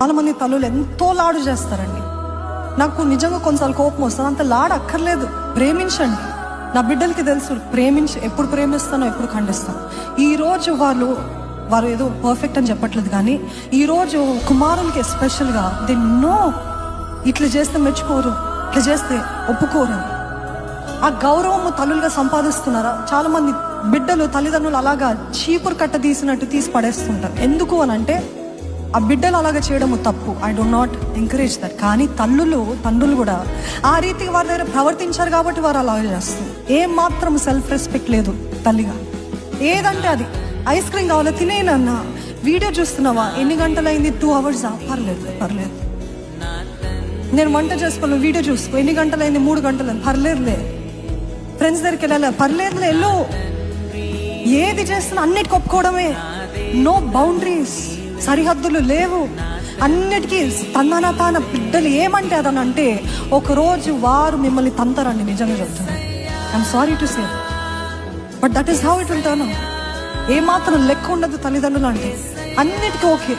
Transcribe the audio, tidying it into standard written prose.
చాలా మంది తల్లులు ఎంతో లాడు చేస్తారండి. నాకు నిజంగా కొన్నిసార్లు కోపం వస్తుంది. అంత లాడు అక్కర్లేదు, ప్రేమించండి. నా బిడ్డలకి తెలుసు ఎప్పుడు ప్రేమిస్తానో ఎప్పుడు ఖండిస్తాను. ఈరోజు వారు ఏదో పర్ఫెక్ట్ అని చెప్పట్లేదు, కానీ ఈరోజు కుమారులకి ఎస్పెషల్గా దే నో ఇట్లా చేస్తే మెచ్చుకోరు, ఇట్లా చేస్తే ఒప్పుకోరు. ఆ గౌరవము తల్లులుగా సంపాదిస్తున్నారా? చాలా మంది బిడ్డలు తల్లిదండ్రులు అలాగా చీపురు కట్ట తీసినట్టు తీసి పడేస్తుంటారు. ఎందుకు అని అంటే ఆ బిడ్డలు అలాగా చేయడము తప్పు. I do not encourage that. కానీ తండ్రులు కూడా ఆ రీతికి వారి దగ్గర ప్రవర్తించారు కాబట్టి వారు అలాగే చేస్తారు. ఏం మాత్రం సెల్ఫ్ రెస్పెక్ట్ లేదు తల్లిగా. ఏదంటే అది ఐస్ క్రీమ్ కావాలా, తినేనన్నా. వీడియో చూస్తున్నావా, ఎన్ని గంటలైంది, 2 hours? పర్లేదు. నేను వంట చేసుకోను, వీడియో చూసుకో, ఎన్ని గంటలైంది, 3 గంటలైంది, పర్లేదులే. ఫ్రెండ్స్ దగ్గరికి వెళ్ళాలి, పర్లేదులే, వెళ్ళు. ఏది చేస్తున్నా అన్నిటికి ఒప్పుకోవడమే. నో బౌండరీస్, సరిహద్దులు లేవు. అన్నిటికీ తాన బిడ్డలు ఏమంటే అదని అంటే ఒకరోజు వారు మిమ్మల్ని తంతారండి. నిజంగా చెప్తాను, I'm sorry to say, but that is how it will turn out. ఏమాత్రం లెక్క ఉండదు తల్లిదండ్రులు అంటే. అన్నిటికీ ఓకే.